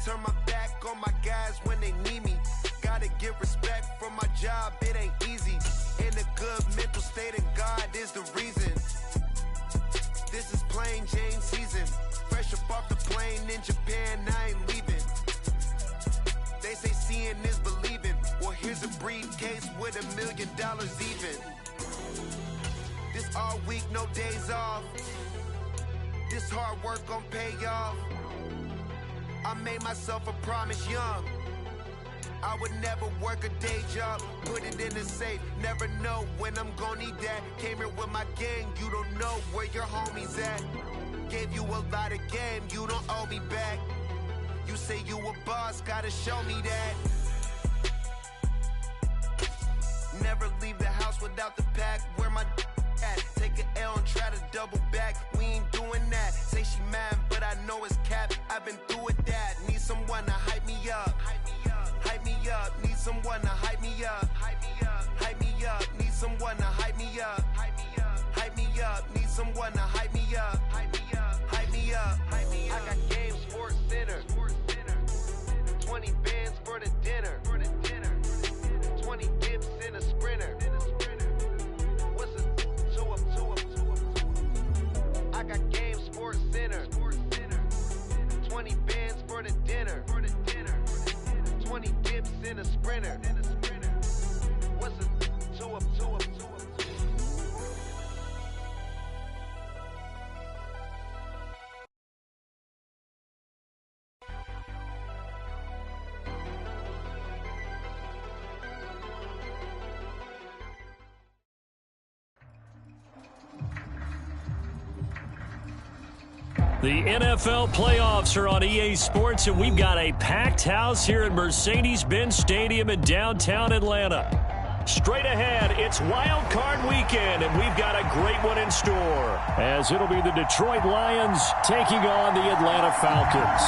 turn my back on my guys when they need me. Gotta get respect from my job, it ain't easy. In a good mental state and God is the reason. This is plain Jane season. Fresh up off the plane in Japan, I ain't leaving. They say seeing is believing. Well, here's a briefcase with $1 million even. This all week, no days off. This hard work gon' pay off. I made myself a promise young. I would never work a day job, put it in the safe. Never know when I'm gon' need that. Came here with my gang, you don't know where your homies at. Gave you a lot of game, you don't owe me back. You say you a boss, gotta show me that. Never leave the house without the pack. Where my at? Take an L and try to double back. We ain't doing that. Say she mad, but I know it's cap. I've been through with that. Need someone to hype me up. Hype me up. Need someone to hype me up. Hype me up. Need someone to hype me up. Hype me up. Need someone to hype me up. Hype me up. I got Game Sports Center. 20 bands for the dinner. 20 dips in a sprinter. What's a 2 up? I got Game Sports Center. 20 bands for the dinner. 20 dips in a sprinter. What's a 2 up? The NFL playoffs are on EA Sports, and we've got a packed house here at Mercedes-Benz Stadium in downtown Atlanta. Straight ahead, it's Wild Card Weekend, and we've got a great one in store, as it'll be the Detroit Lions taking on the Atlanta Falcons.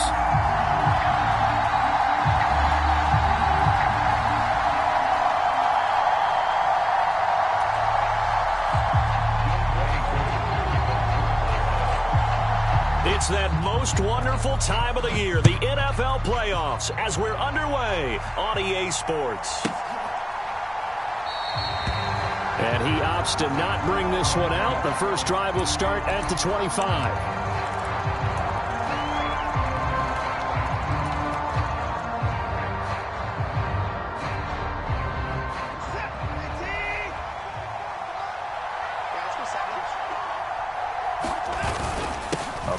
It's that most wonderful time of the year, the NFL playoffs, as we're underway on EA Sports. And he opts to not bring this one out. The first drive will start at the 25.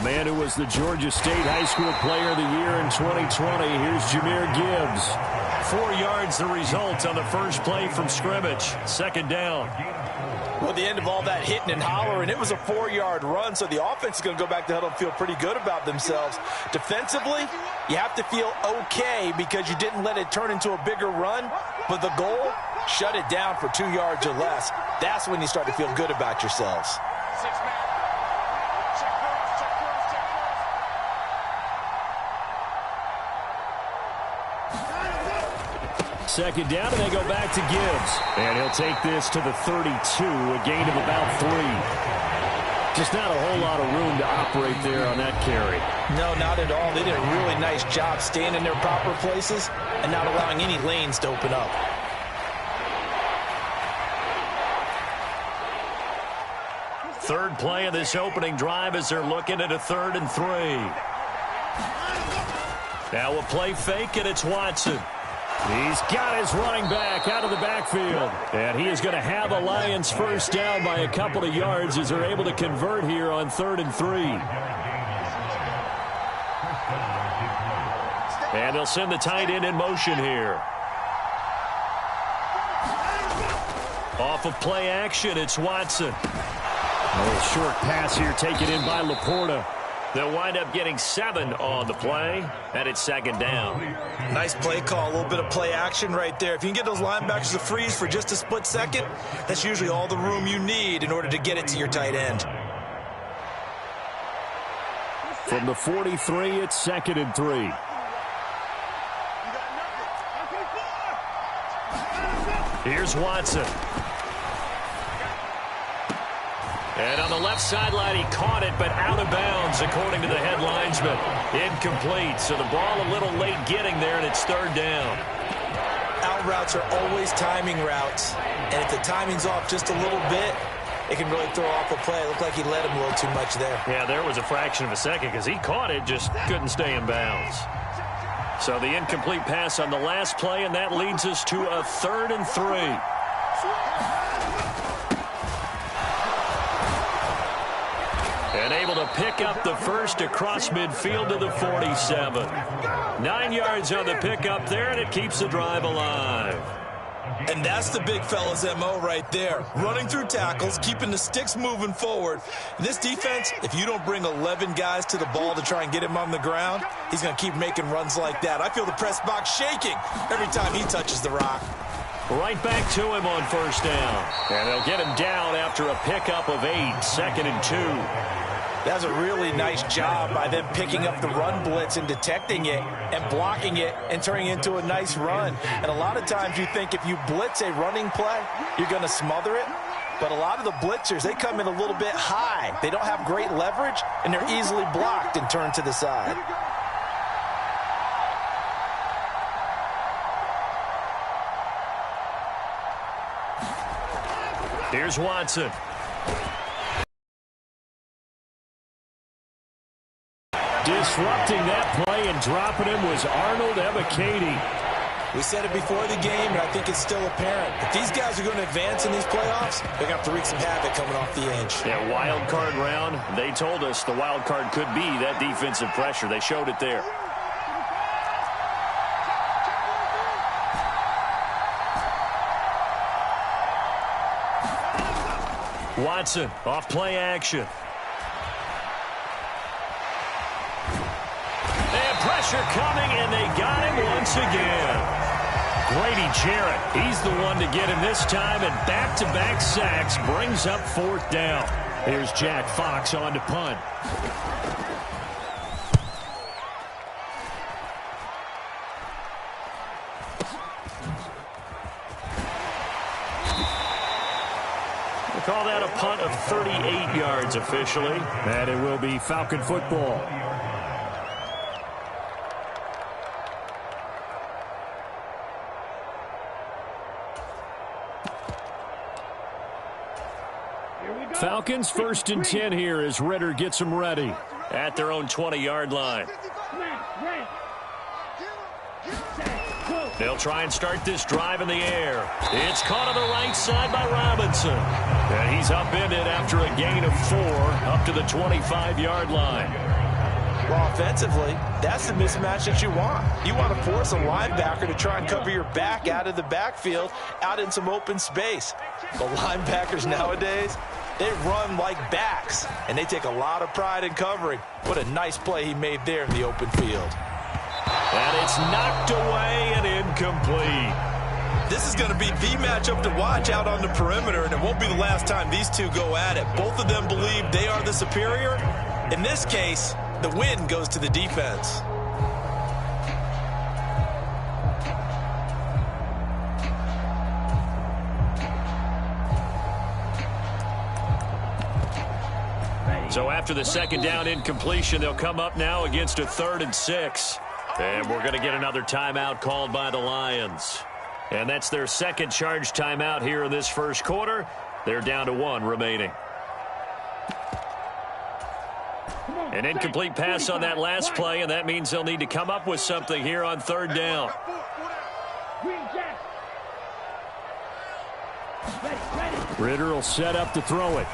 Man who was the Georgia State High School Player of the Year in 2020. Here's Jahmyr Gibbs. 4 yards the result on the first play from scrimmage. Second down. Well, the end of all that hitting and hollering, it was a 4-yard run, so the offense is going to go back to huddle and feel pretty good about themselves. Defensively, you have to feel okay because you didn't let it turn into a bigger run, but the goal, shut it down for 2 yards or less. That's when you start to feel good about yourselves. Second down, and they go back to Gibbs. And he'll take this to the 32, a gain of about 3. Just not a whole lot of room to operate there on that carry. No, not at all. They did a really nice job staying in their proper places and not allowing any lanes to open up. Third play of this opening drive as they're looking at a 3rd and 3. Now a play fake, and it's Watson. He's got his running back out of the backfield. And he is going to have a Lions first down by a couple of yards as they're able to convert here on 3rd and 3. And they'll send the tight end in motion here. Off of play action, it's Watson. A little short pass here taken in by Laporta. They'll wind up getting 7 on the play, and it's second down. Nice play call, a little bit of play action right there. If you can get those linebackers to freeze for just a split second, that's usually all the room you need in order to get it to your tight end. From the 43, it's 2nd and 3. Here's Watson. And on the left sideline, he caught it, but out of bounds, according to the head linesman. Incomplete, so the ball a little late getting there, and it's third down. Out routes are always timing routes, and if the timing's off just a little bit, it can really throw off a play. It looked like he let him a little too much there. Yeah, there was a fraction of a second because he caught it, just couldn't stay in bounds. So the incomplete pass on the last play, and that leads us to a 3rd and 3. And able to pick up the first across midfield to the 47. 9 yards on the pickup there, and it keeps the drive alive. And that's the big fella's MO right there. Running through tackles, keeping the sticks moving forward. This defense, if you don't bring 11 guys to the ball to try and get him on the ground, he's going to keep making runs like that. I feel the press box shaking every time he touches the rock. Right back to him on first down. And they'll get him down after a pickup of 8, 2nd and 2. That's a really nice job by them picking up the run blitz and detecting it and blocking it and turning it into a nice run. And a lot of times you think if you blitz a running play, you're going to smother it. But a lot of the blitzers, they come in a little bit high. They don't have great leverage, and they're easily blocked and turned to the side. Here's Watson. Disrupting that play and dropping him was Arnold Ebiketie. We said it before the game, and I think it's still apparent. If these guys are going to advance in these playoffs, they're going to have to wreak some havoc coming off the edge. Yeah, wild card round. They told us the wild card could be that defensive pressure. They showed it there. Watson off play action. Pressure coming, and they got him once again. Grady Jarrett, he's the one to get him this time, and back-to-back sacks brings up 4th down. Here's Jack Fox on to punt. We'll call that a punt of 38 yards officially, and it will be Falcon football. Falcons 1st and 10 here as Ritter gets them ready at their own 20-yard line. They'll try and start this drive in the air. It's caught on the right side by Robinson. And he's upended after a gain of 4 up to the 25-yard line. Well, offensively, that's the mismatch that you want. You want to force a linebacker to try and cover your back out of the backfield, out in some open space. The linebackers nowadays, they run like backs, and they take a lot of pride in covering. What a nice play he made there in the open field. And it's knocked away and incomplete. This is going to be the matchup to watch out on the perimeter, and it won't be the last time these two go at it. Both of them believe they are the superior. In this case, the win goes to the defense. So after the 2nd down incompletion, they'll come up now against a 3rd and 6. And we're going to get another timeout called by the Lions. And that's their 2nd charge timeout here in this 1st quarter. They're down to 1 remaining. An incomplete pass on that last play, and that means they'll need to come up with something here on 3rd down. Ritter will set up to throw it.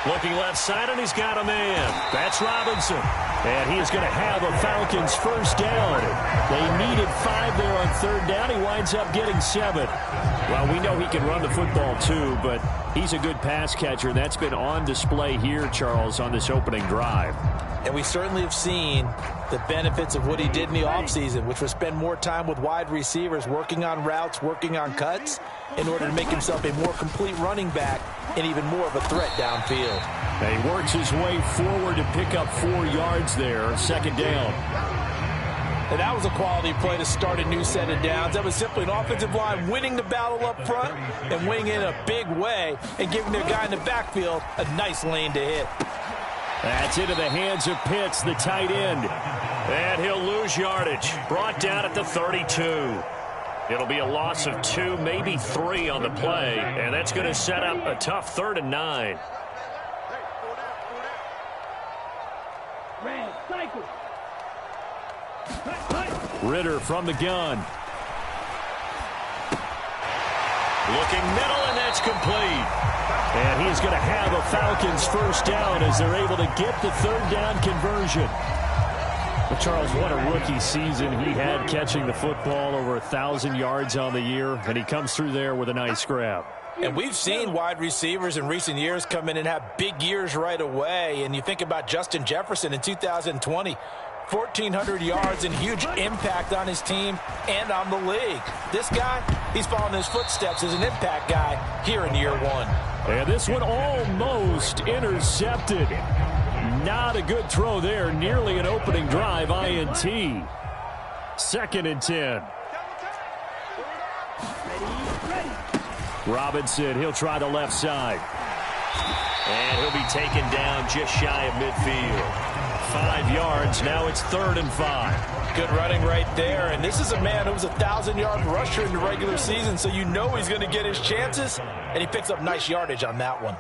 Looking left side, and he's got a man. That's Robinson. And he is going to have a Falcons 1st down. They needed 5 there on 3rd down. He winds up getting 7. Well, we know he can run the football too, but he's a good pass catcher, and that's been on display here, Charles, on this opening drive. And we certainly have seen the benefits of what he did in the offseason, which was spend more time with wide receivers, working on routes, working on cuts, in order to make himself a more complete running back and even more of a threat downfield. And he works his way forward to pick up 4 yards there, 2nd down. And that was a quality play to start a new set of downs. That was simply an offensive line winning the battle up front and winning in a big way and giving their guy in the backfield a nice lane to hit. That's into the hands of Pitts, the tight end. And he'll lose yardage. Brought down at the 32. It'll be a loss of 2, maybe 3 on the play. And that's going to set up a tough 3rd and 9. Ridder from the gun. Looking middle, and that's complete. And he's going to have a Falcons first down as they're able to get the 3rd down conversion. But Charles, what a rookie season he had catching the football, over 1,000 yards on the year, and he comes through there with a nice grab. And we've seen wide receivers in recent years come in and have big years right away. And you think about Justin Jefferson in 2020. 1,400 yards and huge impact on his team and on the league. This guy, he's following his footsteps as an impact guy here in year 1. And this one almost intercepted. Not a good throw there. Nearly an opening drive INT. 2nd and 10. Robinson, he'll try the left side. And he'll be taken down just shy of midfield. 5 yards. Now it's 3rd and 5. Good running right there. And this is a man who was a 1,000-yard rusher in the regular season, so you know he's going to get his chances. And he picks up nice yardage on that one.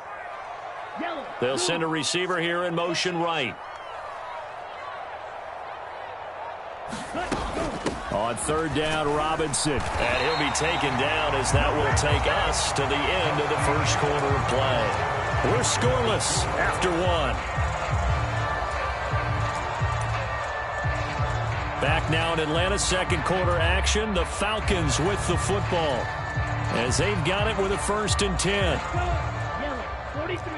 They'll send a receiver here in motion right. On 3rd down, Robinson. And he'll be taken down as that will take us to the end of the first quarter of play. We're scoreless after 1. Back now in Atlanta, 2nd quarter action. The Falcons with the football as they've got it with a 1st and 10. Yellow, 43.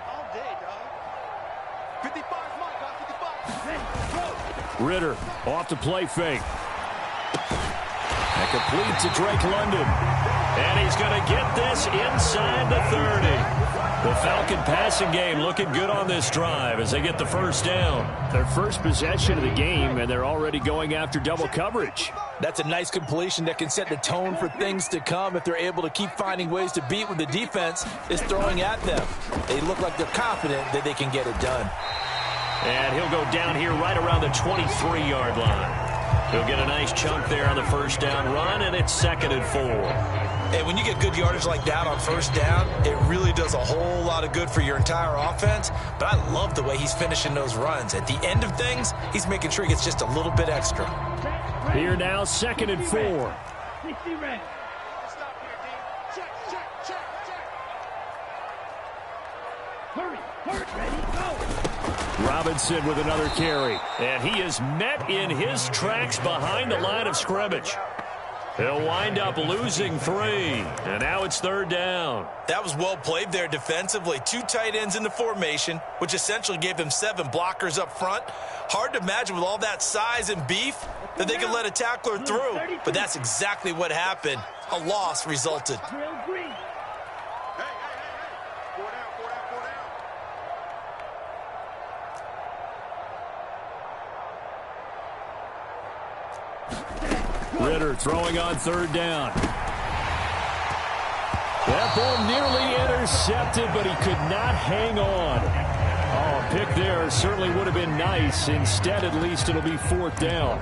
All day, dog. 55, Mike, 55. Ridder off to play fake. That complete to Drake London. And he's going to get this inside the 30. The Falcon passing game looking good on this drive as they get the first down. Their first possession of the game, and they're already going after double coverage. That's a nice completion that can set the tone for things to come if they're able to keep finding ways to beat what the defense is throwing at them. They look like they're confident that they can get it done. And he'll go down here right around the 23-yard line. He'll get a nice chunk there on the first down run, and it's 2nd and 4. And when you get good yardage like that on first down, it really does a whole lot of good for your entire offense. But I love the way he's finishing those runs. At the end of things, he's making sure he gets just a little bit extra. Here now, 2nd and 4. 60 red. Stop here, D. Check. Hurry, ready, go. Robinson with another carry. And he is met in his tracks behind the line of scrimmage. He'll wind up losing 3. And now it's 3rd down. That was well played there defensively. 2 tight ends in the formation, which essentially gave them 7 blockers up front. Hard to imagine with all that size and beef that they could let a tackler through. But that's exactly what happened. A loss resulted. Drill green. Hey. 4 down. Ridder throwing on 3rd down. That ball nearly intercepted, but he could not hang on. Oh, a pick there certainly would have been nice. Instead, at least it'll be 4th down.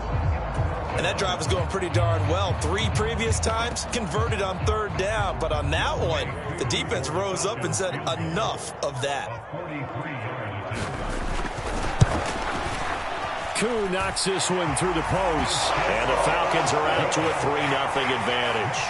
And that drive was going pretty darn well. 3 previous times converted on 3rd down. But on that one, the defense rose up and said enough of that. Koo knocks this one through the post. And the Falcons are out to a 3-0 advantage.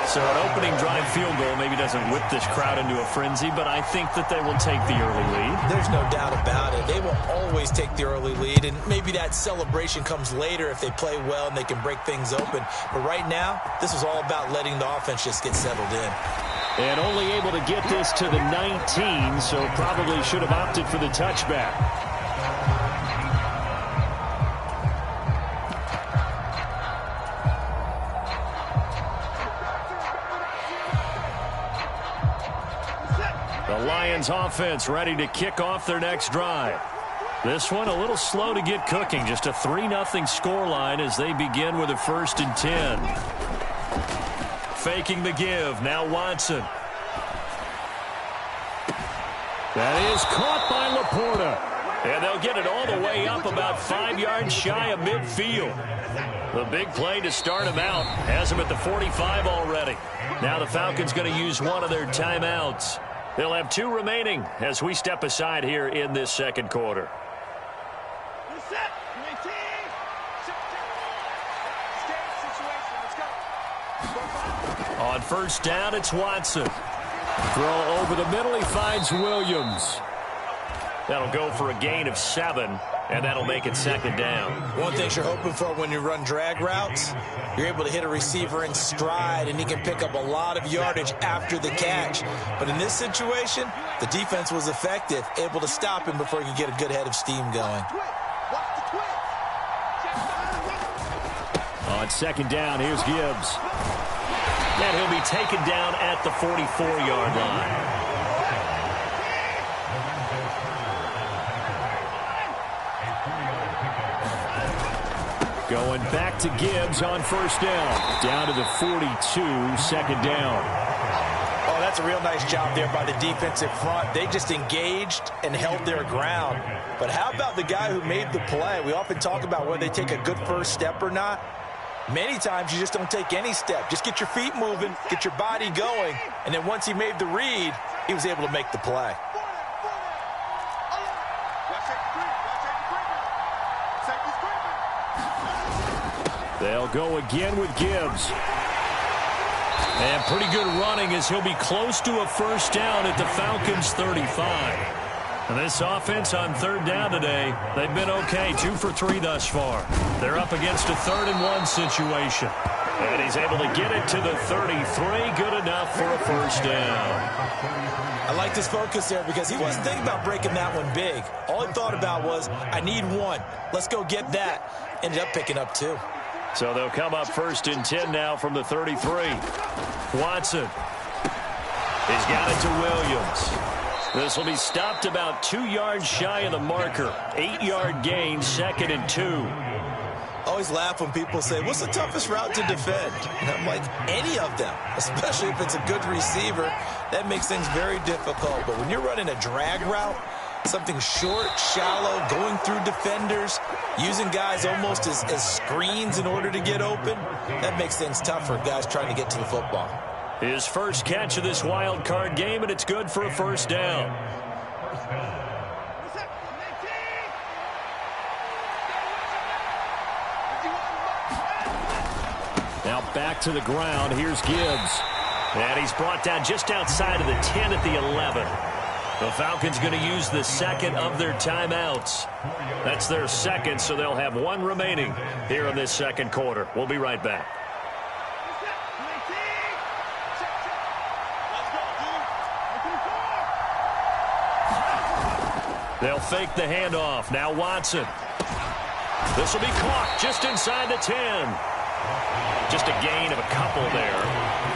So an opening drive field goal maybe doesn't whip this crowd into a frenzy, but I think that they will take the early lead. There's no doubt about it. They will always take the early lead, and maybe that celebration comes later if they play well and they can break things open. But right now, this is all about letting the offense just get settled in. And only able to get this to the 19, so probably should have opted for the touchback. The Lions offense ready to kick off their next drive. This one a little slow to get cooking. Just a 3-0 scoreline as they begin with a 1st and 10. Faking the give. Now Watson. That is caught by Laporta. And they'll get it all the way up about 5 yards shy of midfield. The big play to start him out. Has him at the 45 already. Now the Falcons going to use one of their timeouts. They'll have 2 remaining as we step aside here in this second quarter. On first down, it's Watson. Throw over the middle, he finds Williams. That'll go for a gain of 7, and that'll make it 2nd down. One thing you're hoping for when you run drag routes, you're able to hit a receiver in stride, and he can pick up a lot of yardage after the catch. But in this situation, the defense was effective, able to stop him before he could get a good head of steam going. On 2nd down, here's Gibbs. And he'll be taken down at the 44-yard line. Going back to Gibbs on first down. Down to the 42, 2nd down. Oh, that's a real nice job there by the defensive front. They just engaged and held their ground. But how about the guy who made the play? We often talk about whether they take a good first step or not. Many times you just don't take any step. Just get your feet moving, get your body going, and then once he made the read, he was able to make the play. They'll go again with Gibbs. And pretty good running as he'll be close to a first down at the Falcons' 35. And this offense on 3rd down today, they've been okay, 2 for 3 thus far. They're up against a 3rd and 1 situation. And he's able to get it to the 33, good enough for a first down. I like his focus there because he wasn't thinking about breaking that one big. All he thought about was, I need 1. Let's go get that. Ended up picking up 2. So they'll come up 1st and 10 now from the 33. Watson. He's got it to Williams. This will be stopped about 2 yards shy of the marker. 8-yard gain, 2nd and 2. Always laugh when people say, what's the toughest route to defend? And I'm like, any of them, especially if it's a good receiver. That makes things very difficult. But when you're running a drag route, something short, shallow, going through defenders, using guys almost as screens in order to get open, that makes things tough for guys trying to get to the football. His first catch of this wild card game, and it's good for a first down. Now back to the ground. Here's Gibbs. And he's brought down just outside of the 10 at the 11. The Falcons going to use the 2nd of their timeouts. That's their 2nd, so they'll have 1 remaining here in this second quarter. We'll be right back. They'll fake the handoff. Now Watson. This will be caught just inside the 10. Just a gain of a couple there.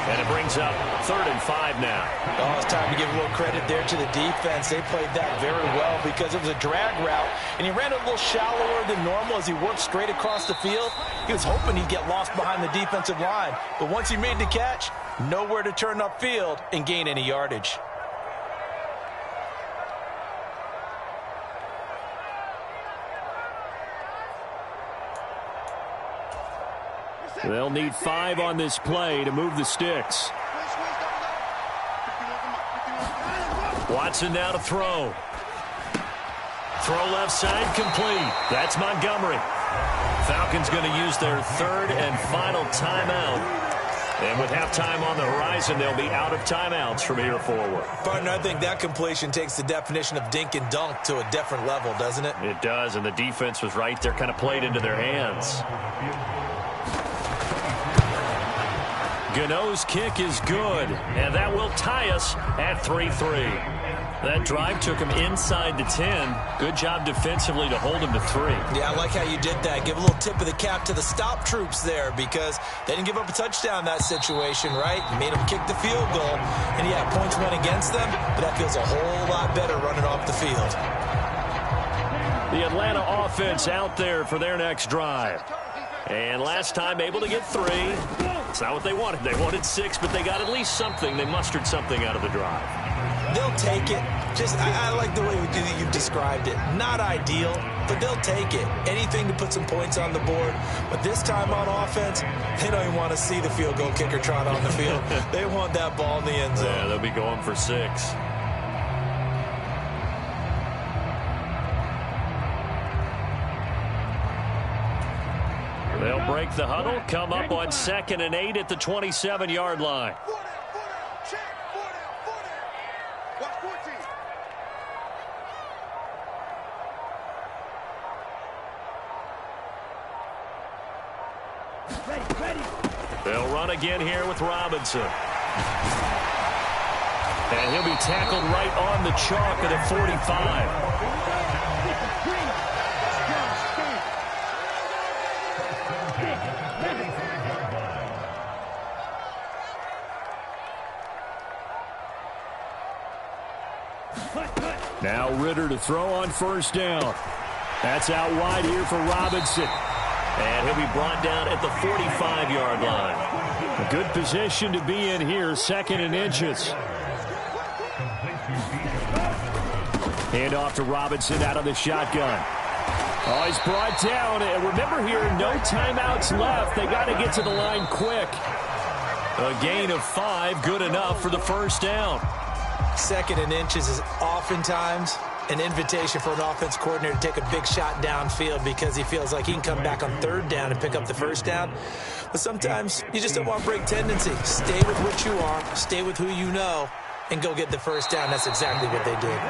And it brings up 3rd and 5 now. Oh, it's time to give a little credit there to the defense. They played that very well because it was a drag route. And he ran a little shallower than normal as he worked straight across the field. He was hoping he'd get lost behind the defensive line. But once he made the catch, nowhere to turn upfield and gain any yardage. They'll need 5 on this play to move the sticks. Watson now to throw. Throw left side complete. That's Montgomery. Falcons going to use their 3rd and final timeout. And with halftime on the horizon, they'll be out of timeouts from here forward. Partner, I think that completion takes the definition of dink and dunk to a different level, doesn't it? It does, and the defense was right there, kind of played into their hands. Gano's kick is good, and that will tie us at 3-3. That drive took him inside the 10. Good job defensively to hold him to 3. Yeah, I like how you did that. Give a little tip of the cap to the stop troops there because they didn't give up a touchdown in that situation, right? Made them kick the field goal. And, yeah, points went against them, but that feels a whole lot better running off the field. The Atlanta offense out there for their next drive. And last time able to get 3. It's not what they wanted. They wanted 6, but they got at least something. They mustered something out of the drive. They'll take it. I like the way you've described it. Not ideal, but they'll take it. Anything to put some points on the board. But this time on offense, they don't even want to see the field goal kicker trot on the field. They want that ball in the end zone. Yeah, they'll be going for 6. They'll break the huddle, come up on 2nd and 8 at the 27-yard line. They'll run again here with Robinson. And he'll be tackled right on the chalk at a 45. Now Ritter to throw on 1st down. That's out wide here for Robinson. And he'll be brought down at the 45-yard line. A good position to be in here, 2nd and inches. Hand off to Robinson out of the shotgun. Oh, he's brought down. And remember here, no timeouts left. They got to get to the line quick. A gain of 5, good enough for the 1st down. 2nd and inches is oftentimes an invitation for an offense coordinator to take a big shot downfield because he feels like he can come back on 3rd down and pick up the 1st down. But sometimes you just don't want to break tendency. Stay with what you are, stay with who you know, and go get the 1st down. That's exactly what they did.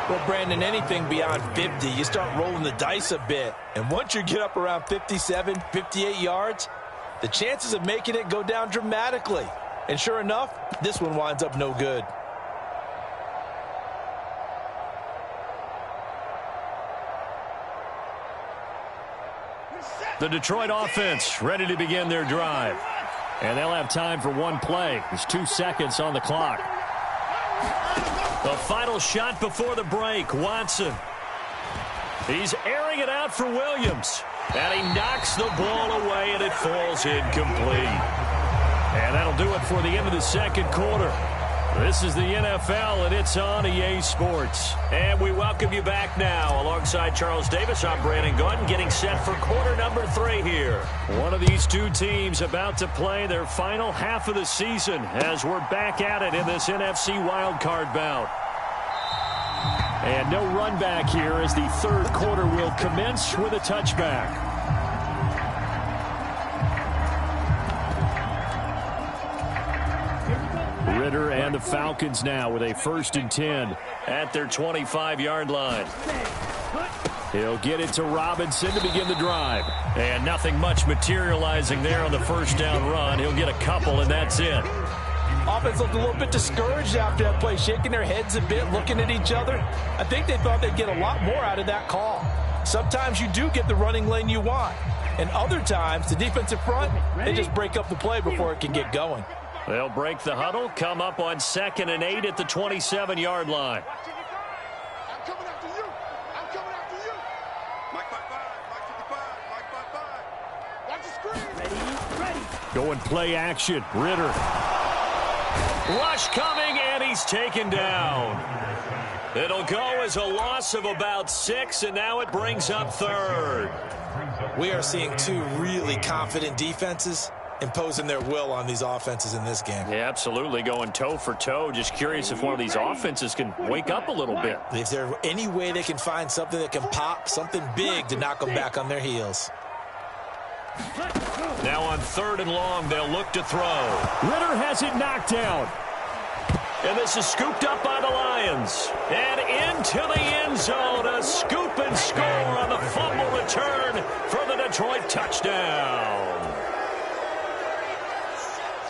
Well, Brandon, anything beyond 50, you start rolling the dice a bit. And once you get up around 57, 58 yards, the chances of making it go down dramatically. And sure enough, this one winds up no good. The Detroit offense ready to begin their drive. And they'll have time for 1 play. There's 2 seconds on the clock. The final shot before the break, Watson. He's airing it out for Williams. And he knocks the ball away, and it falls incomplete. And that'll do it for the end of the 2nd quarter. This is the NFL, and it's on EA Sports. And we welcome you back now. Alongside Charles Davis, I'm Brandon Gaudin, getting set for quarter number 3 here. One of these 2 teams about to play their final half of the season as we're back at it in this NFC wildcard bout. And no run back here as the 3rd quarter will commence with a touchback. Ritter and the Falcons now with a 1st and 10 at their 25-yard line. He'll get it to Robinson to begin the drive. And nothing much materializing there on the 1st down run. He'll get a couple, and that's it. Offense looked a little bit discouraged after that play, shaking their heads a bit, looking at each other. I think they thought they'd get a lot more out of that call. Sometimes you do get the running lane you want. And other times, the defensive front, they just break up the play before it can get going. They'll break the huddle, come up on 2nd and 8 at the 27-yard line. I'm coming after you. I'm coming after you. Mike 55, Mike 55. Watch the screen. Ready. Going play action. Ritter. Rush coming, and he's taken down. It'll go as a loss of about 6, and now it brings up 3rd. We are seeing 2 really confident defenses imposing their will on these offenses in this game. Yeah, absolutely, going toe for toe. Just curious if one of these offenses can wake up a little bit. If there's any way they can find something that can pop, something big to knock them back on their heels. Now on 3rd and long, they'll look to throw. Ritter has it knocked down. And this is scooped up by the Lions. And into the end zone, a scoop and score on the fumble return for the Detroit touchdown.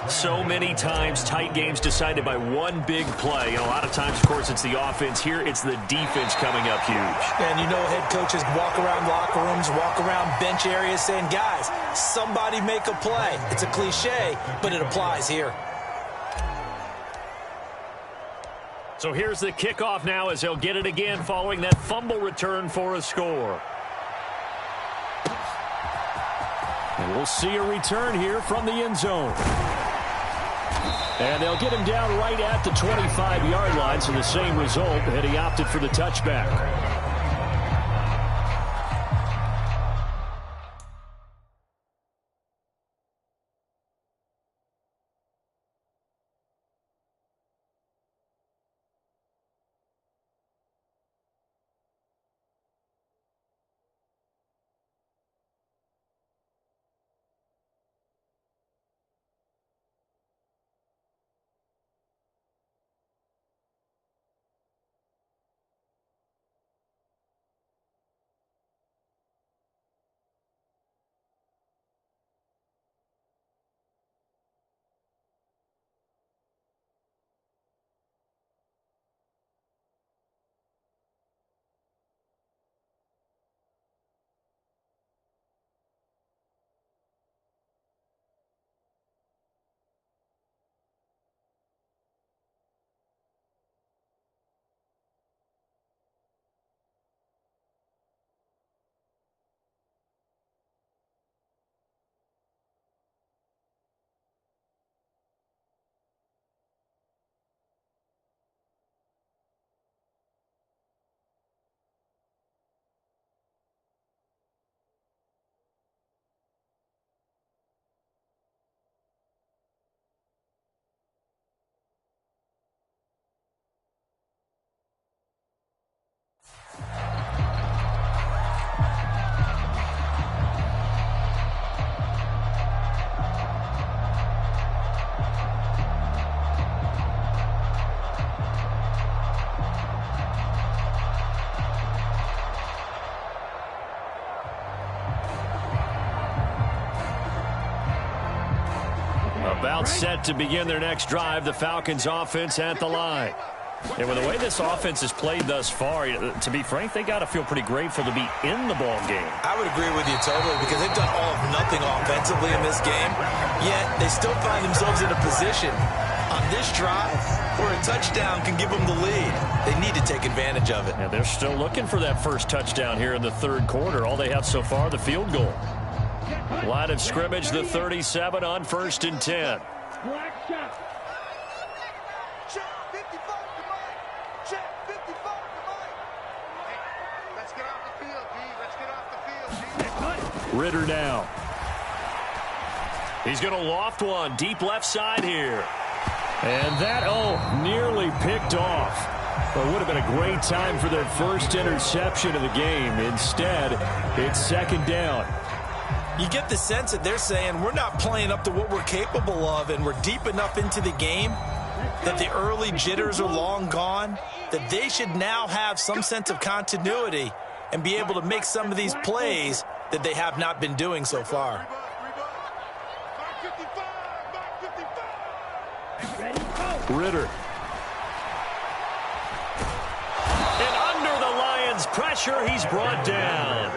So many times, tight games decided by one big play. And a lot of times, of course, it's the offense. Here, it's the defense coming up huge. And you know head coaches walk around locker rooms, walk around bench areas saying, guys, somebody make a play. It's a cliche, but it applies here. So here's the kickoff now as he'll get it again following that fumble return for a score. And we'll see a return here from the end zone. And they'll get him down right at the 25-yard line, so the same result, and he opted for the touchback. About set to begin their next drive, the Falcons offense at the line. And with the way this offense has played thus far, to be frank, they got to feel pretty grateful to be in the ball game. I would agree with you totally because they've done all of nothing offensively in this game, yet they still find themselves in a position on this drive where a touchdown can give them the lead. They need to take advantage of it. And they're still looking for that first touchdown here in the third quarter. All they have so far, the field goal. Line of scrimmage, the 37 on 1st and 10. Black shot. Check 55 to Mike. Check 55 to Mike. Let's get off the field, D. Let's get off the field, D. Ritter now. He's going to loft one deep left side here. And that, nearly picked off. Well, it would have been a great time for their first interception of the game. Instead, it's second down. You get the sense that they're saying we're not playing up to what we're capable of, and we're deep enough into the game that the early jitters are long gone, that they should now have some sense of continuity and be able to make some of these plays that they have not been doing so far. Ritter. And under the Lions' pressure, he's brought down.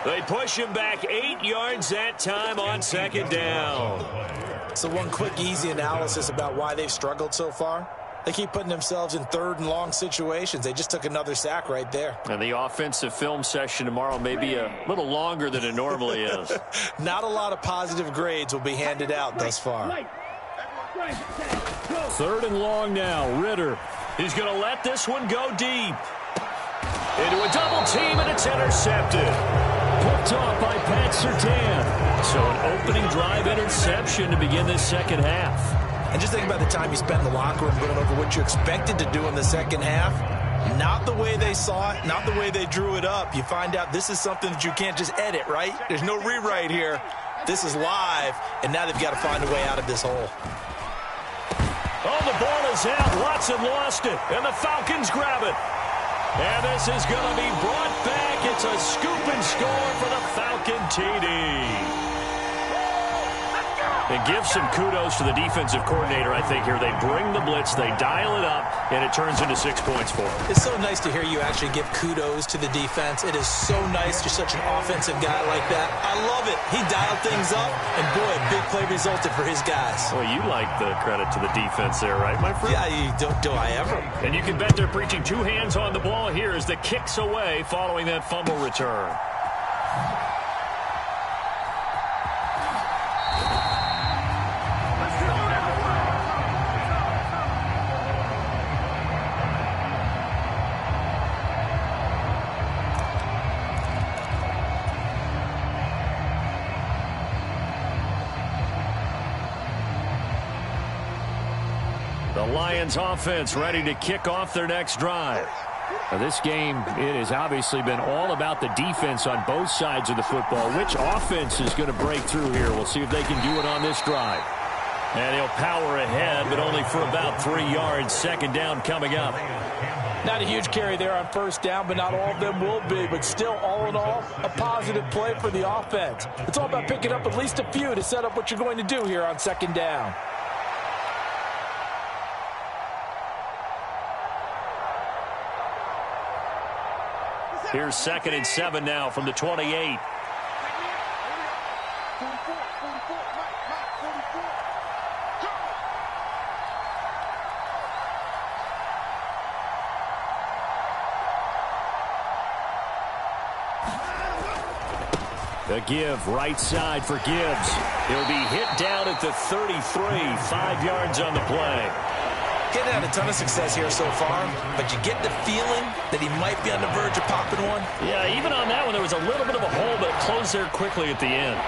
They push him back 8 yards that time on second down. So one quick, easy analysis about why they've struggled so far. They keep putting themselves in third and long situations. They just took another sack right there. And the offensive film session tomorrow may be a little longer than it normally is. Not a lot of positive grades will be handed out thus far. 3rd and long now. Ritter. He's going to let this one go deep. Into a double team, and it's intercepted. Picked off by Pat Surtain. So an opening drive interception to begin this second half. And just think about the time you spent in the locker room going over what you expected to do in the second half. Not the way they saw it, not the way they drew it up. You find out this is something that you can't just edit, right? There's no rewrite here. This is live, and now they've got to find a way out of this hole. Oh, the ball is out. Watson lost it, and the Falcons grab it. And this is going to be brought back. It's a scoop and score for the Falcon TD. And give some kudos to the defensive coordinator, I think, here. They bring the blitz, they dial it up, and it turns into 6 points for them. It's so nice to hear you actually give kudos to the defense. It is so nice. You're such an offensive guy like that. I love it. He dialed things up, and boy, a big play resulted for his guys. Well, you like the credit to the defense there, right, my friend? Yeah, do I ever? And you can bet they're preaching 2 hands on the ball here as the kick's away following that fumble return. The Lions offense ready to kick off their next drive. Now, this game, it has obviously been all about the defense on both sides of the football. Which offense is going to break through here? We'll see if they can do it on this drive. And he'll power ahead, but only for about 3 yards. Second down coming up. Not a huge carry there on first down, but not all of them will be. But still, all in all, a positive play for the offense. It's all about picking up at least a few to set up what you're going to do here on second down. Here's 2nd and 7 now from the 28. The give, right side for Gibbs. He'll be hit down at the 33, 5 yards on the play. Getting had a ton of success here so far, but you get the feeling that he might be on the verge of popping one. Yeah, even on that one, there was a little bit of a hole, but it closed there quickly at the end.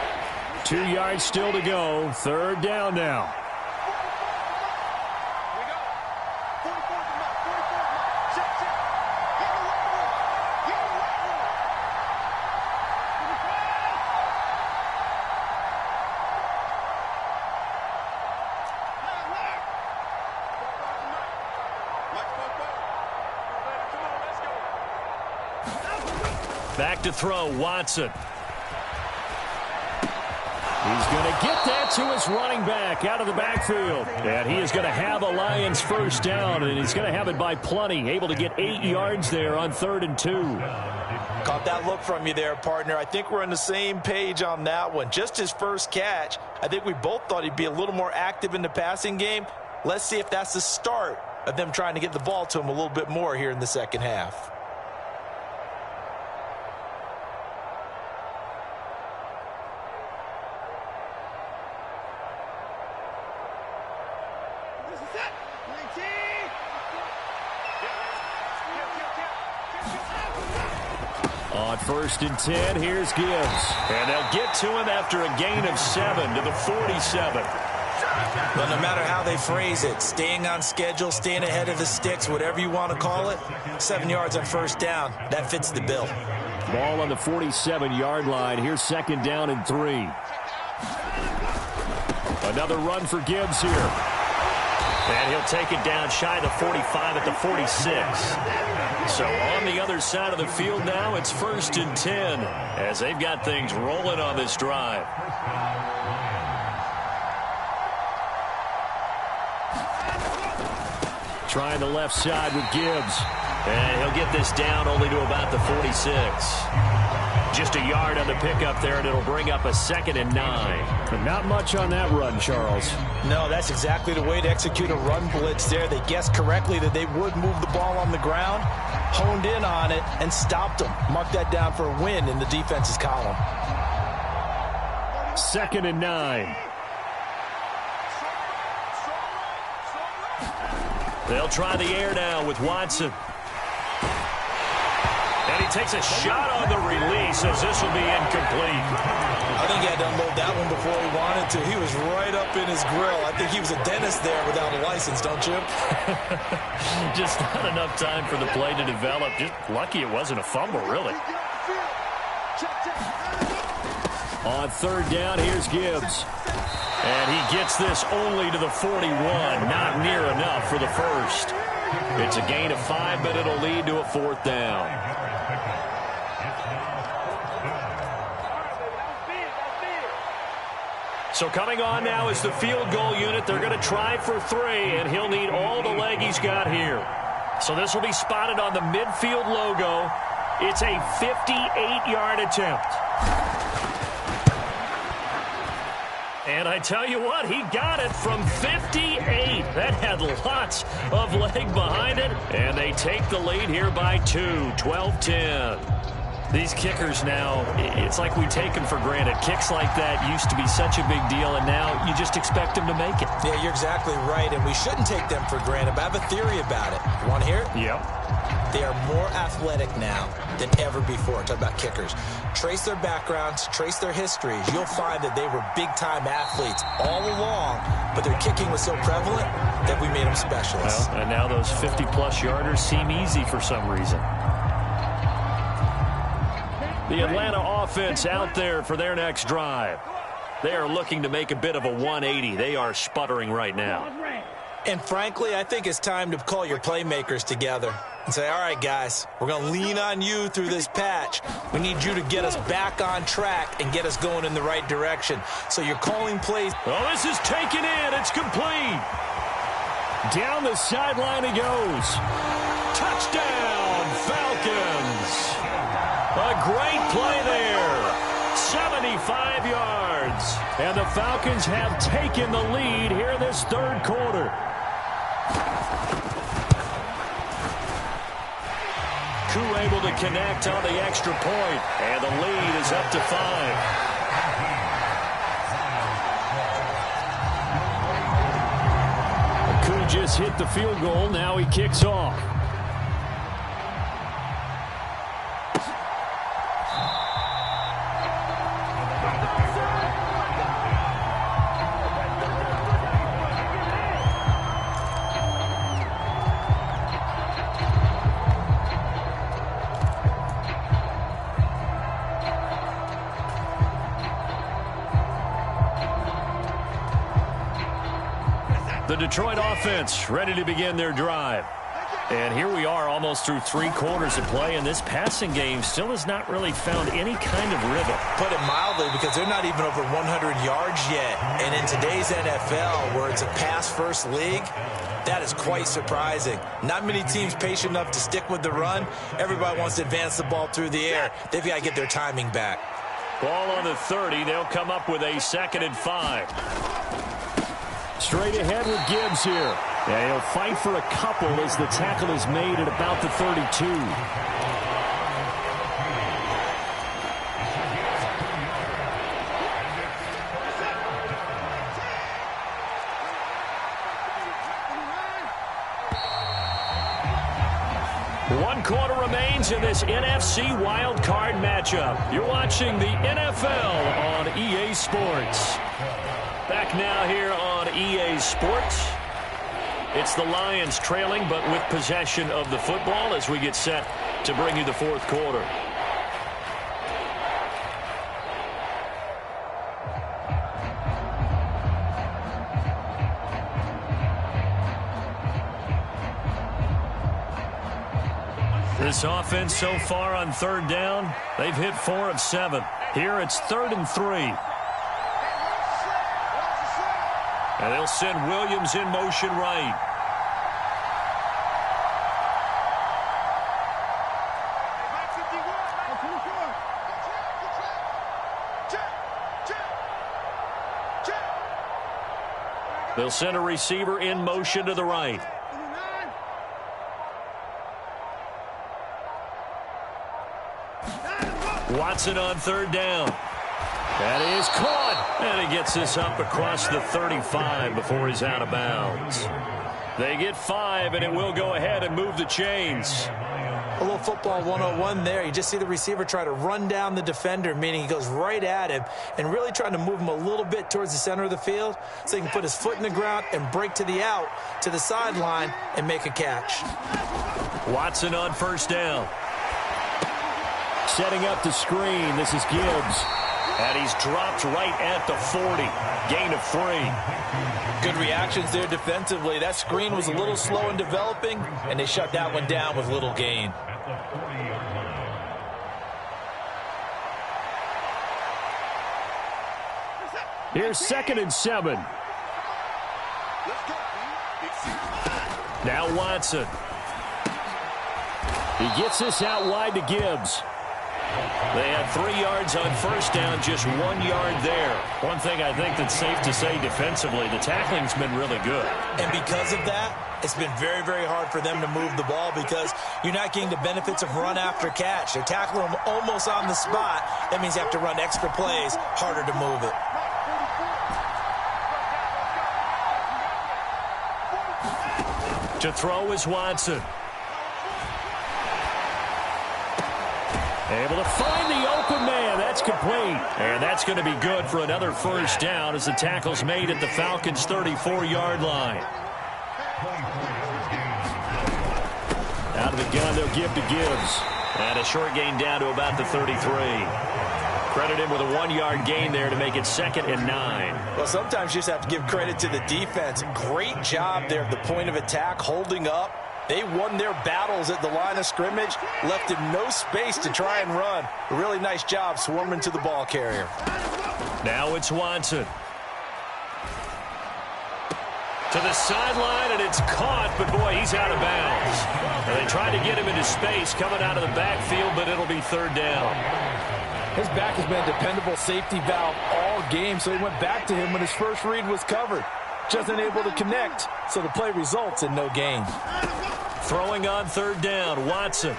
2 yards still to go. Third down now. Back to throw, Watson. He's going to get that to his running back out of the backfield. And he is going to have a Lions first down, and he's going to have it by plenty. Able to get 8 yards there on 3rd and 2. Caught that look from you there, partner. I think we're on the same page on that one. Just his first catch. I think we both thought he'd be a little more active in the passing game. Let's see if that's the start of them trying to get the ball to him a little bit more here in the second half. On 1st and 10, here's Gibbs. And they'll get to him after a gain of 7 to the 47. Well, no matter how they phrase it, staying on schedule, staying ahead of the sticks, whatever you want to call it, 7 yards on first down, that fits the bill. Ball on the 47-yard line. Here's 2nd down and 3. Another run for Gibbs here. And he'll take it down shy of the 45 at the 46. So on the other side of the field now, it's 1st and 10 as they've got things rolling on this drive. Trying the left side with Gibbs. And he'll get this down only to about the 46. Just a yard on the pickup there, and it'll bring up a 2nd and 9. But not much on that run, Charles. No, that's exactly the way to execute a run blitz there. They guessed correctly that they would move the ball on the ground, honed in on it, and stopped them. Mark that down for a win in the defense's column. 2nd and 9. They'll try the air now with Watson. And he takes a shot on the release as this will be incomplete. I think he had to unload that one before he wanted to. He was right up in his grill. I think he was a dentist there without a license, don't you? Just not enough time for the play to develop. Just lucky it wasn't a fumble, really. On 3rd down, here's Gibbs. And he gets this only to the 41. Not near enough for the first. It's a gain of 5, but it'll lead to a 4th down. So coming on now is the field goal unit. They're going to try for 3, and he'll need all the leg he's got here. So this will be spotted on the midfield logo. It's a 58-yard attempt. And I tell you what, he got it from 58. That had lots of leg behind it. And they take the lead here by 2, 12-10. These kickers now, it's like we take them for granted. Kicks like that used to be such a big deal, and now you just expect them to make it. Yeah, you're exactly right, and we shouldn't take them for granted, but I have a theory about it. You want to hear it? Yep. They are more athletic now than ever before. Talk about kickers. Trace their backgrounds, trace their histories. You'll find that they were big-time athletes all along, but their kicking was so prevalent that we made them specialists. Well, and now those 50-plus yarders seem easy for some reason. The Atlanta offense out there for their next drive. They are looking to make a bit of a 180. They are sputtering right now. And frankly, I think it's time to call your playmakers together and say, all right, guys, we're going to lean on you through this patch. We need you to get us back on track and get us going in the right direction. So you're calling plays. Oh, this is taken in. It's complete. Down the sideline he goes. Touchdown, Falcons. A great play there. 75 yards. And the Falcons have taken the lead here this third quarter. Koo able to connect on the extra point. And the lead is up to 5. Koo just hit the field goal. Now he kicks off. The Detroit offense ready to begin their drive. And here we are almost through 3 quarters of play, and this passing game still has not really found any kind of rhythm. Put it mildly, because they're not even over 100 yards yet. And in today's NFL, where it's a pass-first league, that is quite surprising. Not many teams patient enough to stick with the run. Everybody wants to advance the ball through the air. They've got to get their timing back. Ball on the 30. They'll come up with a 2nd and 5. Straight ahead with Gibbs here. And he'll fight for a couple as the tackle is made at about the 32. One quarter remains in this NFC Wild Card matchup. You're watching the NFL on EA Sports. Back now here on EA Sports. It's the Lions trailing, but with possession of the football as we get set to bring you the 4th quarter. This offense so far on 3rd down, they've hit 4 of 7. Here it's 3rd and 3. And they'll send Williams in motion right. They'll send a receiver in motion to the right. Watson on 3rd down. That is caught. And he gets this up across the 35 before he's out of bounds. They get 5, and it will go ahead and move the chains. A little football 101 there. You just see the receiver try to run down the defender, meaning he goes right at him and really trying to move him a little bit towards the center of the field so he can put his foot in the ground and break to the out, to the sideline, and make a catch. Watson on 1st down. Setting up the screen. This is Gibbs. And he's dropped right at the 40. Gain of 3. Good reactions there defensively. That screen was a little slow in developing, and they shut that one down with little gain. Here's 2nd and 7. Now Watson. He gets this out wide to Gibbs. They had 3 yards on first down, just 1 yard there. One thing I think that's safe to say defensively, the tackling's been really good. And because of that, it's been very, very hard for them to move the ball because you're not getting the benefits of run after catch. They're tackling them almost on the spot. That means you have to run extra plays, harder to move it. To throw is Watson. Able to find the open man. That's complete. And that's going to be good for another first down as the tackle's made at the Falcons' 34-yard line. Out of the gun, they'll give to Gibbs. And a short gain down to about the 33. Credit him with a 1-yard gain there to make it 2nd and 9. Well, sometimes you just have to give credit to the defense. Great job there at the point of attack, holding up. They won their battles at the line of scrimmage, left him no space to try and run. A really nice job swarming to the ball carrier. Now it's Watson. To the sideline, and it's caught, but boy, he's out of bounds. And they tried to get him into space coming out of the backfield, but it'll be 3rd down. His back has been a dependable safety valve all game, so he went back to him when his first read was covered. Just unable to connect, so the play results in no gain. Throwing on 3rd down, Watson.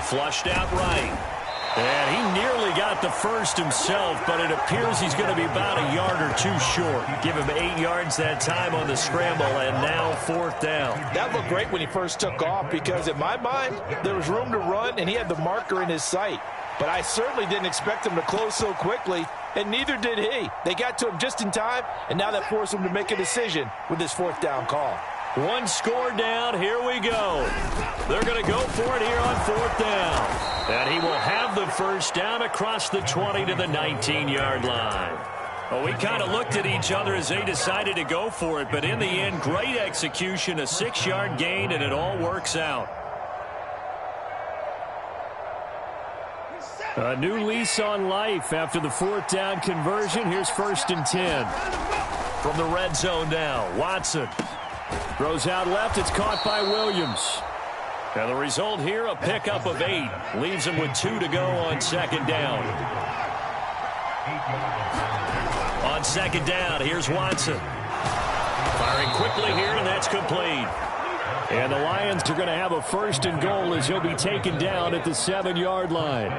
Flushed out right. And he nearly got the first himself, but it appears he's going to be about a yard or 2 short. Give him 8 yards that time on the scramble, and now 4th down. That looked great when he first took off because, in my mind, there was room to run, and he had the marker in his sight. But I certainly didn't expect him to close so quickly, and neither did he. They got to him just in time, and now that forced him to make a decision with his 4th down call. 1 score down. Here we go. They're going to go for it here on 4th down. And he will have the first down across the 20 to the 19-yard line. Well, we kind of looked at each other as they decided to go for it, but in the end, great execution, a 6-yard gain, and it all works out. A new lease on life after the 4th down conversion. Here's 1st and 10. From the red zone now, Watson. Throws out left. It's caught by Williams. And the result here, a pickup of 8. Leaves him with 2 to go on 2nd down. On 2nd down, here's Watson. Firing quickly here, and that's complete. And the Lions are going to have a 1st and goal as he'll be taken down at the 7-yard line.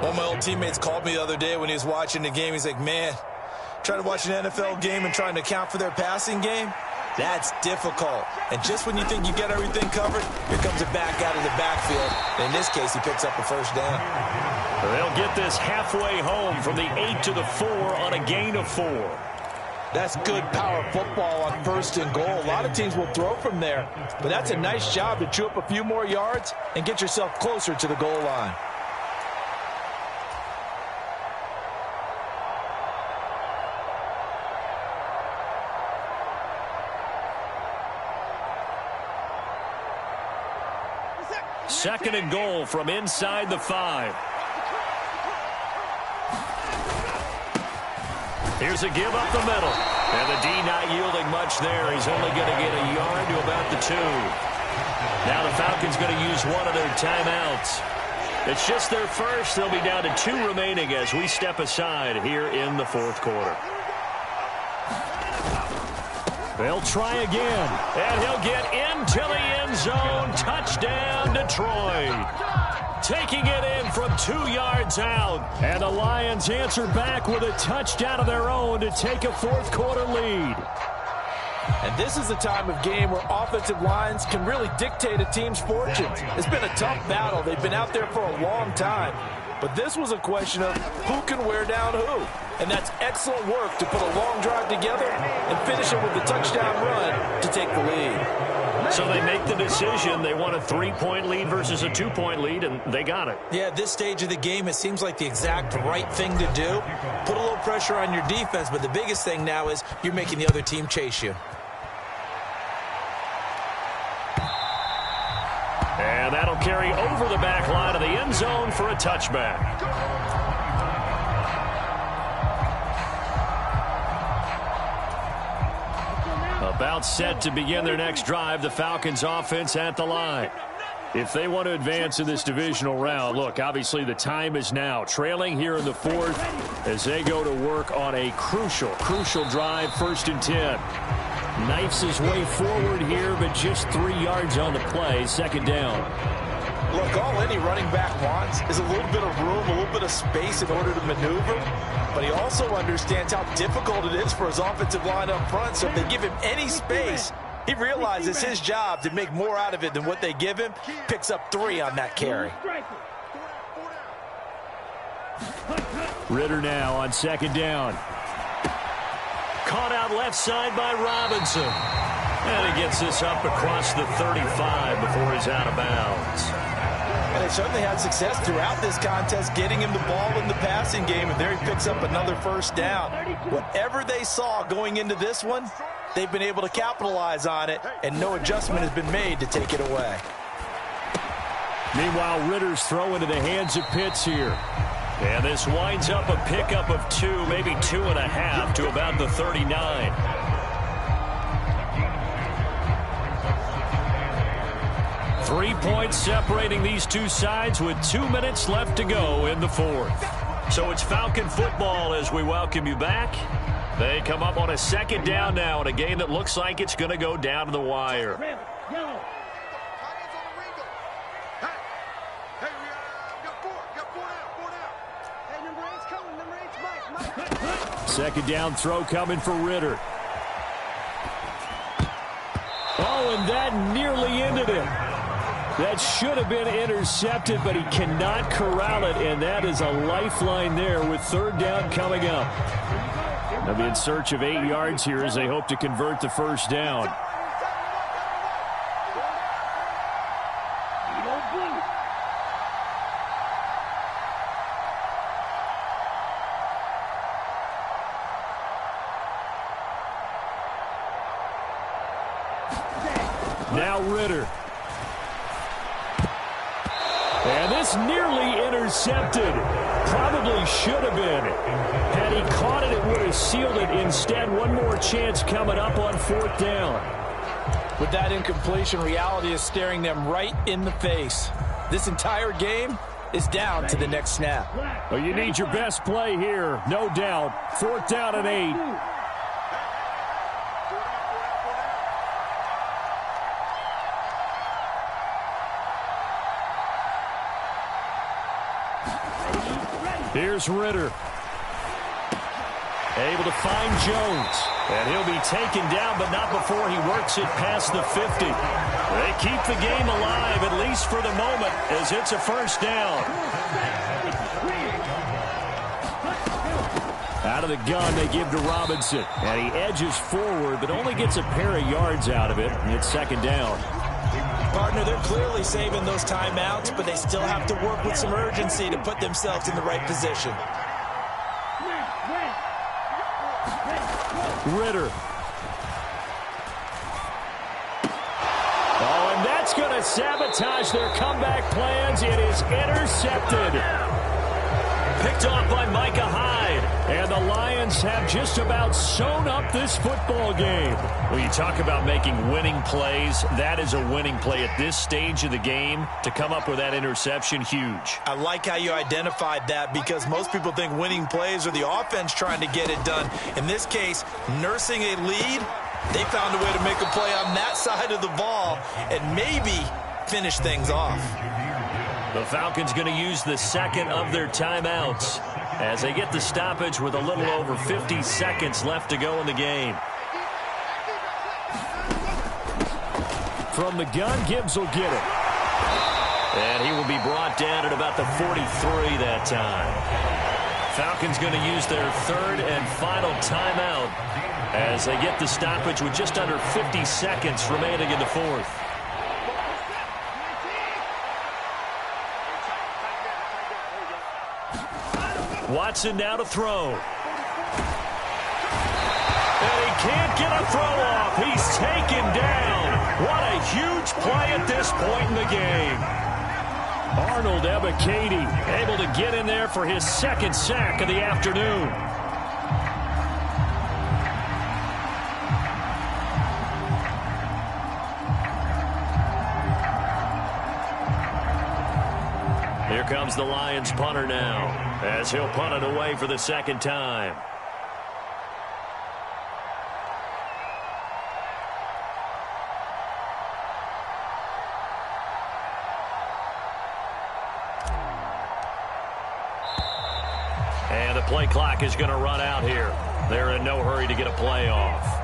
One of my old teammates called me the other day when he was watching the game. He's like, man, trying to watch an NFL game and trying to account for their passing game? That's difficult. And just when you think you get everything covered, here comes a back out of the backfield. And in this case, he picks up a 1st down. They'll get this halfway home from the 8 to the 4 on a gain of 4. That's good power football on 1st and goal. A lot of teams will throw from there. But that's a nice job to chew up a few more yards and get yourself closer to the goal line. Second and goal from inside the 5. Here's a give up the middle. And the D not yielding much there. He's only going to get a yard to about the 2. Now the Falcons going to use one of their timeouts. It's just their first. They'll be down to 2 remaining as we step aside here in the 4th quarter. They'll try again, and he'll get into the end zone. Touchdown, Detroit. Taking it in from 2 yards out, and the Lions answer back with a touchdown of their own to take a 4th quarter lead. And this is the time of game where offensive lines can really dictate a team's fortunes. It's been a tough battle. They've been out there for a long time. But this was a question of who can wear down who. And that's excellent work to put a long drive together and finish it with a touchdown run to take the lead. So they make the decision. They want a 3-point lead versus a 2-point lead, and they got it. Yeah, at this stage of the game, it seems like the exact right thing to do. Put a little pressure on your defense, but the biggest thing now is you're making the other team chase you. And that'll carry over the back line of the end zone for a touchback. About set to begin their next drive, the Falcons offense at the line. If they want to advance in this divisional round, look, obviously the time is now. Trailing here in the fourth as they go to work on a crucial drive, 1st and 10. Knifes his way forward here, but just 3 yards on the play, 2nd down. Look, all any running back wants is a little bit of room, a little bit of space in order to maneuver. But he also understands how difficult it is for his offensive line up front. So if they give him any space, he realizes his job to make more out of it than what they give him. Picks up 3 on that carry. Ridder now on 2nd down. Caught out left side by Robinson. And he gets this up across the 35 before he's out of bounds. And they certainly had success throughout this contest getting him the ball in the passing game, and there he picks up another 1st down. Whatever they saw going into this one, they've been able to capitalize on it, and no adjustment has been made to take it away. Meanwhile, Ritter's throw into the hands of Pitts here. And this winds up a pickup of 2, maybe 2.5 to about the 39. Three points separating these two sides with 2 minutes left to go in the 4th. So it's Falcon football as we welcome you back. They come up on a 2nd down now in a game that looks like it's going to go down to the wire. Yellow. Second down throw coming for Ridder. Oh, and that nearly ended it. That should have been intercepted, but he cannot corral it, and that is a lifeline there with 3rd down coming up. They'll be in search of 8 yards here as they hope to convert the 1st down. Now Ridder. And this nearly intercepted. Probably should have been. Had he caught it, it would have sealed it. Instead, one more chance coming up on 4th down. With that incompletion, reality is staring them right in the face. This entire game is down to the next snap. Well, you need your best play here, no doubt. 4th down and 8. Here's Ridder. Able to find Jones. And he'll be taken down, but not before he works it past the 50. They keep the game alive, at least for the moment, as it's a 1st down. Out of the gun, they give to Robinson. And he edges forward, but only gets a pair of yards out of it. And it's 2nd down. Partner, they're clearly saving those timeouts, but they still have to work with some urgency to put themselves in the right position. Ridder. Oh, and that's going to sabotage their comeback plans. It is intercepted. Picked off by Micah Hyde. And the Lions have just about sewn up this football game. Well, you talk about making winning plays. That is a winning play at this stage of the game. To come up with that interception, huge. I like how you identified that, because most people think winning plays are the offense trying to get it done. In this case, nursing a lead, they found a way to make a play on that side of the ball and maybe finish things off. The Falcons going to use the 2nd of their timeouts as they get the stoppage with a little over 50 seconds left to go in the game. From the gun, Gibbs will get it. And he will be brought down at about the 43 that time. Falcons going to use their 3rd and final timeout as they get the stoppage with just under 50 seconds remaining in the 4th. Watson now to throw. And he can't get a throw off. He's taken down. What a huge play at this point in the game. Arnold Ebiketie able to get in there for his 2nd sack of the afternoon. comes the Lions punter now, as he'll punt it away for the second time. And the play clock is going to run out here. They're in no hurry to get a play off.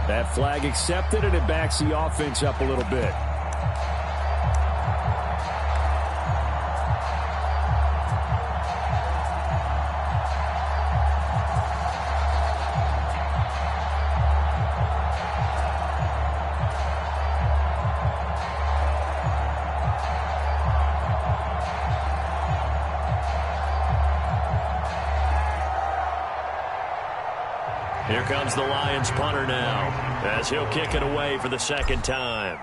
That flag accepted, and it backs the offense up a little bit. Here comes the Lions punter now, as he'll kick it away for the second time.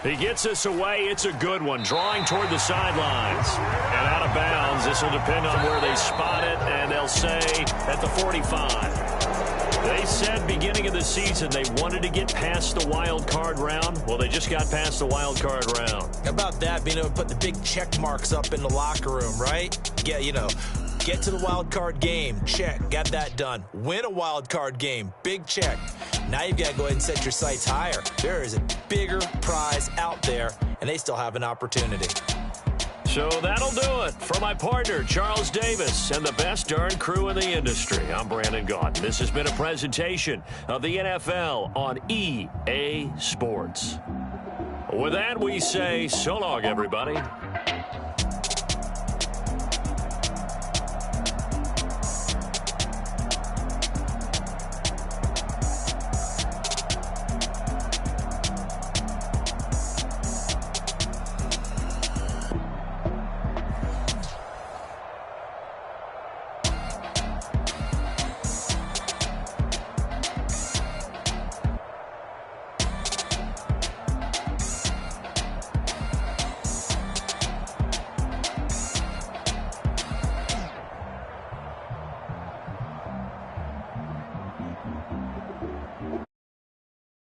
He gets this away. It's a good one, drawing toward the sidelines. And out of bounds. This will depend on where they spot it, and they'll say at the 45. They said beginning of the season they wanted to get past the wild card round. Well, they just got past the wild card round. How about that, being able to put the big check marks up in the locker room, right? Get to the wild card game. Check. Got that done. Win a wild card game. Big check. Now you've got to go ahead and set your sights higher. There is a bigger prize out there, and they still have an opportunity. So that'll do it for my partner, Charles Davis, and the best darn crew in the industry. I'm Brandon Gaudin. This has been a presentation of the NFL on EA Sports. With that, we say so long, everybody.